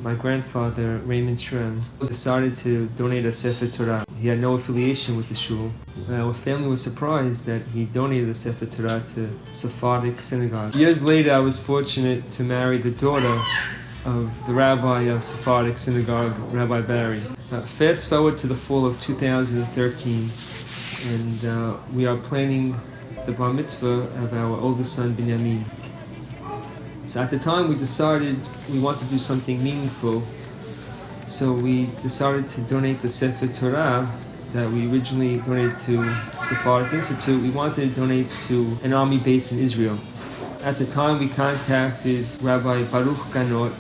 my grandfather, Raymond Shrem, decided to donate a Sefer Torah. He had no affiliation with the shul. Our family was surprised that he donated the Sefer Torah to Sephardic synagogue. Years later, I was fortunate to marry the daughter of the rabbi of Sephardic synagogue, Rabbi Barry. Fast forward to the fall of 2013, and we are planning the bar mitzvah of our oldest son, Binyamin. So at the time we decided we wanted to do something meaningful, so we decided to donate the Sefer Torah that we originally donated to Sephardic Institute. We wanted to donate to an army base in Israel. At the time we contacted Rabbi Baruch Ganot,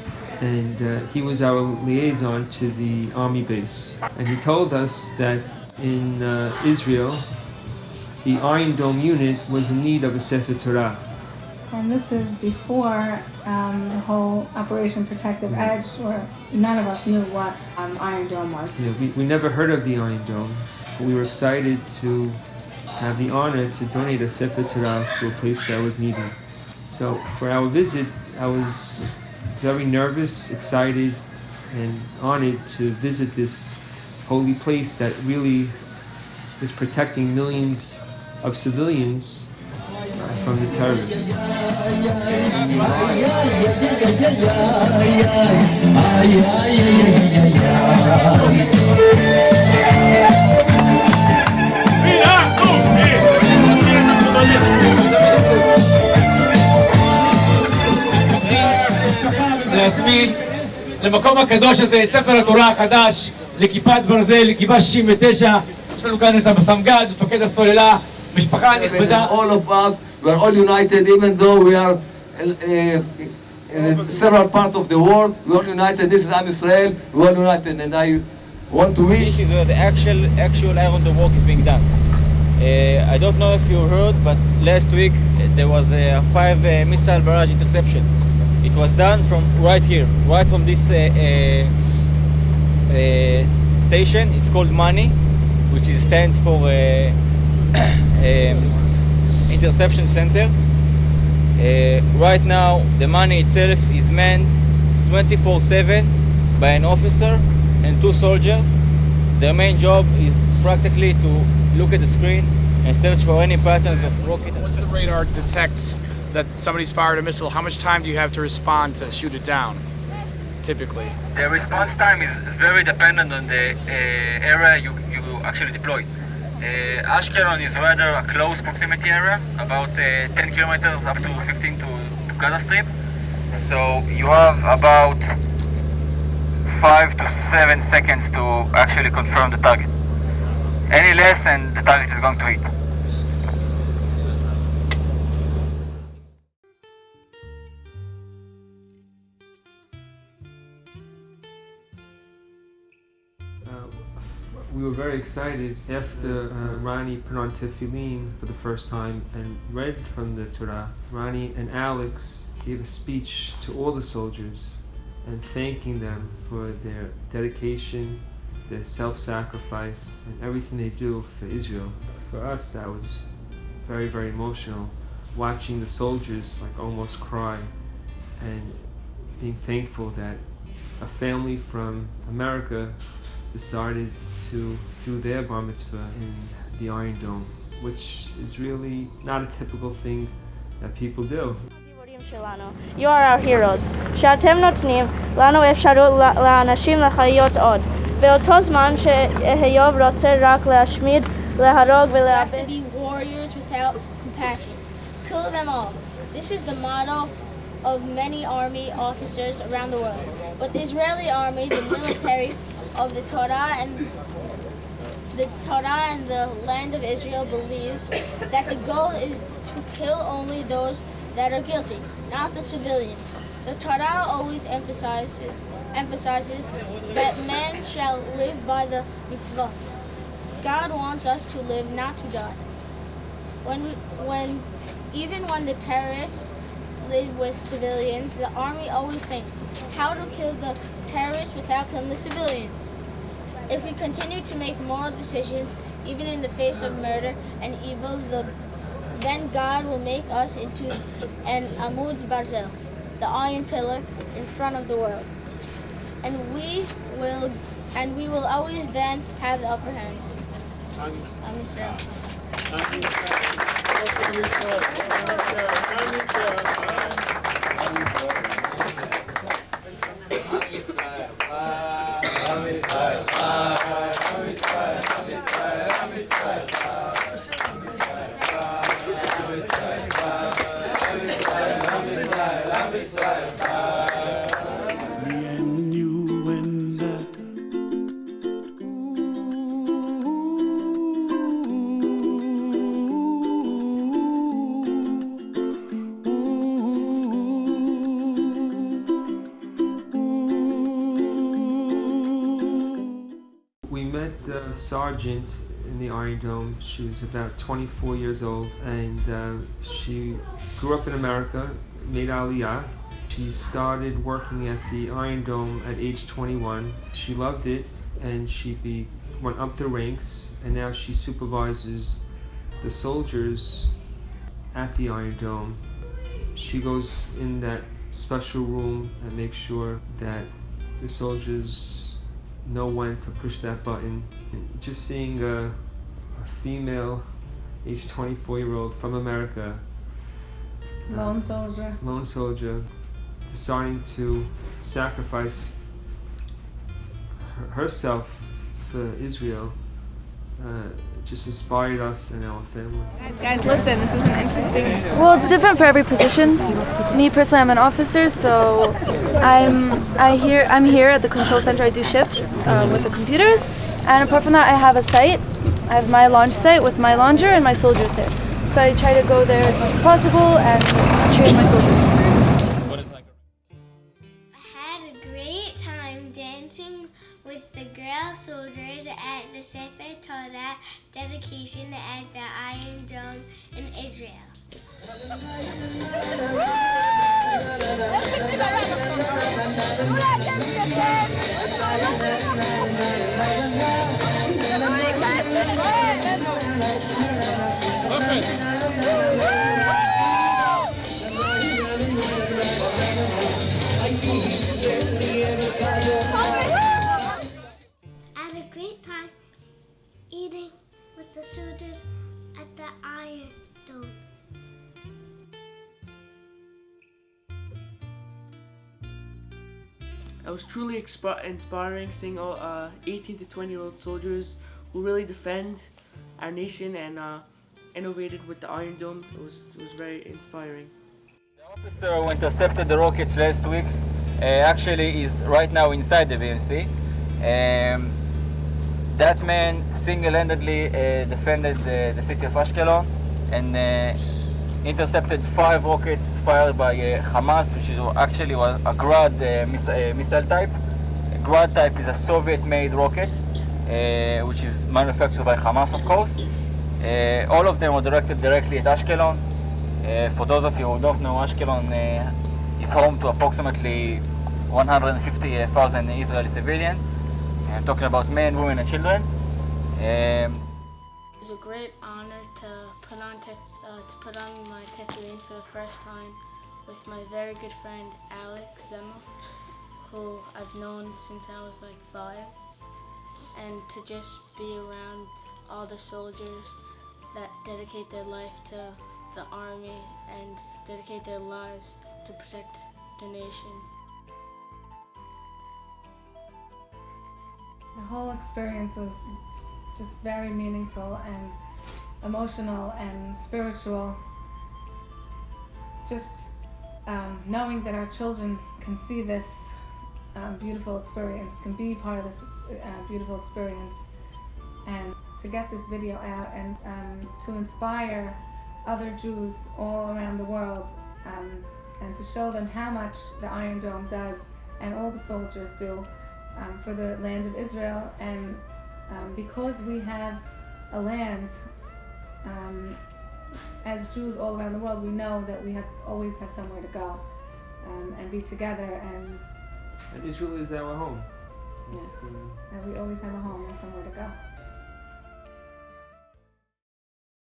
and he was our liaison to the army base. And he told us that in Israel, the Iron Dome unit was in need of a Sefer Torah. And this is before the whole Operation Protective Edge, where none of us knew what Iron Dome was. Yeah, we never heard of the Iron Dome, but we were excited to have the honor to donate a Sefer Torah to a place that was needed. So for our visit, I was very nervous, excited, and honored to visit this holy place that really is protecting millions of civilians from the terrorists. להזמין למקום הקדוש הזה את ספר התורה החדש, לכיפת ברזל, לכיפה 69. יש לנו כאן את הסמג"ד, מפקד הסוללה, משפחה נכבדה. All of us, we are all united, even though we are in several parts of the world. We are all united. This is Am Israel. We are all united, and I want to wish. This is where the actual Iron Dome work is being done. I don't know if you heard, but last week there was a 5 missile barrage interception. It was done from right here, right from this station. It's called MANI, which stands for Interception Center. Right now, the MANI itself is manned 24/7 by an officer and 2 soldiers. Their main job is practically to look at the screen and search for any patterns of rocket. Once the radar detects that somebody's fired a missile, how much time do you have to respond to shoot it down, typically? The response time is very dependent on the area you actually deployed. Ashkelon is rather a close proximity area, about 10 kilometers up to 15 to Gaza Strip. So you have about 5 to 7 seconds to actually confirm the target. Any less and the target is going to hit. We were very excited after Ronnie put on tefillin for the first time and read from the Torah. Ronnie and Alex gave a speech to all the soldiers and thanking them for their dedication, their self-sacrifice, and everything they do for Israel. For us, that was very, very emotional, watching the soldiers almost cry and being thankful that a family from America decided to do their bar mitzvah in the Iron Dome, which is really not a typical thing that people do. You are our heroes. שאתם נותנים לנו אפשרות לאנשים לחיות עוד. באותו זמן שאיוב רוצה רק להשמיד, להרוג ולאבד. We have to be warriors without compassion. Kill them all. This is the motto of many army officers around the world. But the Israeli army, the military of the Torah and the land of Israel believes that the goal is to kill only those that are guilty, not the civilians. The Torah always emphasizes that man shall live by the mitzvah. God wants us to live, not to die. Even when the terrorists live with civilians, the army always thinks how to kill the terrorists without killing the civilians. If we continue to make moral decisions, even in the face of murder and evil, then God will make us into an Amud Barzel, the iron pillar in front of the world. and we will always then have the upper hand. Am Israel. We met the sergeant in the Iron Dome. She was about 24 years old, and she grew up in America, made Aliyah. She started working at the Iron Dome at age 21. She loved it, and she went up the ranks, and now she supervises the soldiers at the Iron Dome. She goes in that special room and makes sure that the soldiers know when to push that button. Just seeing a female, age 24-year-old from America, Lone soldier, deciding to sacrifice herself for Israel, just inspired us and our family. Guys, listen, this is an interesting story. Well, it's different for every position. Me personally, I'm an officer, so I'm here at the control center. I do shifts with the computers, and apart from that, I have a site. I have my launch site with my launcher and my soldiers there. So I try to go there as much as possible and train my soldiers. I had a great time dancing with the girl soldiers at the Sefer Torah dedication at the Iron Dome in Israel. I had a great time eating with the soldiers at the Iron Dome. It was truly inspiring seeing all 18 to 20-year-old soldiers who really defend our nation and innovated with the Iron Dome. It was very inspiring. The officer who intercepted the rockets last week actually is right now inside the VMC. That man single-handedly defended the city of Ashkelon and intercepted 5 rockets fired by Hamas, which is actually a Grad missile type. Grad type is a Soviet-made rocket, which is manufactured by Hamas, of course. All of them were directed directly at Ashkelon. For those of you who don't know, Ashkelon is home to approximately 150,000 Israeli civilians. I'm talking about men, women, and children. It's a great honor to put on my tefillin for the first time with my very good friend Alex Zemmel, who I've known since I was like 5, and to just be around all the soldiers that dedicate their life to the army and dedicate their lives to protect the nation. The whole experience was just very meaningful and emotional and spiritual. Just knowing that our children can see this beautiful experience, can be part of this beautiful experience, and to get this video out and to inspire other Jews all around the world, and to show them how much the Iron Dome does and all the soldiers do for the land of Israel. And because we have a land, as Jews all around the world, we know that we always have somewhere to go and be together. And Israel is our home. Yes, and we always have a home and somewhere to go.